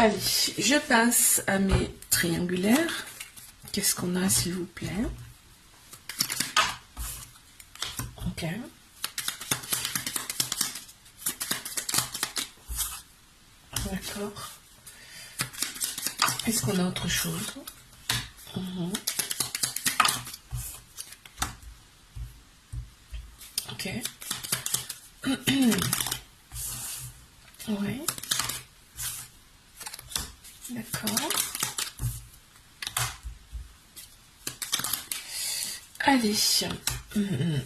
Allez, je passe à mes triangulaires. Qu'est-ce qu'on a, s'il vous plaît? Ok. D'accord. Est-ce qu'on a autre chose? Ok. Oui. D'accord. Allez.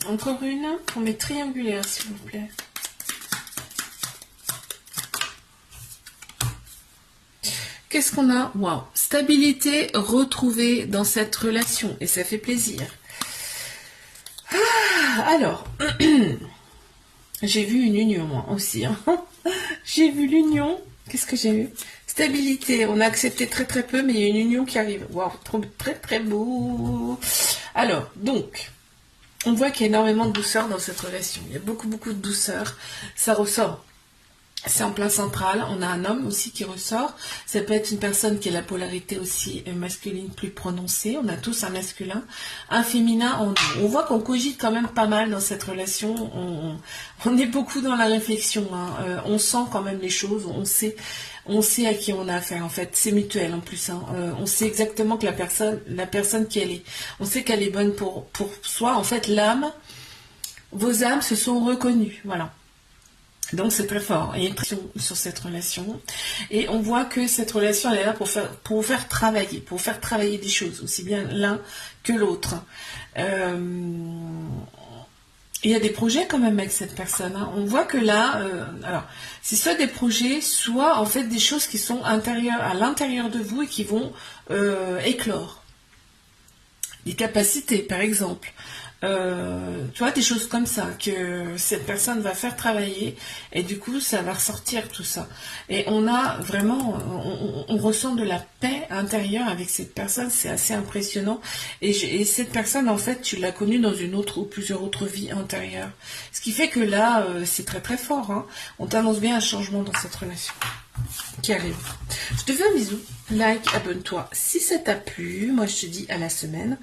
Encore une pour mes triangulaires, s'il vous plaît. Qu'est-ce qu'on a? Waouh. Stabilité retrouvée dans cette relation. Et ça fait plaisir. Ah, alors. J'ai vu une union, moi aussi. Hein. J'ai vu l'union. Qu'est-ce que j'ai eu? Stabilité. On a accepté très très peu, mais il y a une union qui arrive. Waouh, très très beau. Alors, donc, on voit qu'il y a énormément de douceur dans cette relation. Il y a beaucoup de douceur. Ça ressort. C'est en plein central. On a un homme aussi qui ressort. Ça peut être une personne qui a la polarité aussi masculine plus prononcée. On a tous un masculin. Un féminin. On voit qu'on cogite quand même pas mal dans cette relation. On est beaucoup dans la réflexion. Hein. On sent quand même les choses. On sait à qui on a affaire. En fait, c'est mutuel en plus. Hein. On sait exactement que la personne qui elle est. On sait qu'elle est bonne pour soi. En fait, vos âmes se sont reconnues. Voilà. Donc c'est très fort, il y a une pression sur cette relation et on voit que cette relation elle est là pour vous faire travailler des choses, aussi bien l'un que l'autre. Il y a des projets quand même avec cette personne, hein. On voit que là, alors c'est soit des projets, soit en fait des choses qui sont à l'intérieur de vous et qui vont éclore. Des capacités par exemple. Tu vois, des choses comme ça que cette personne va faire travailler et du coup ça va ressortir tout ça et on a vraiment on ressent de la paix intérieure avec cette personne. C'est assez impressionnant et cette personne en fait tu l'as connue dans une autre ou plusieurs autres vies antérieures, ce qui fait que là c'est très très fort, hein. On t'annonce bien un changement dans cette relation qui arrive. Je te fais un bisou, like, abonne-toi si ça t'a plu. Moi je te dis à la semaine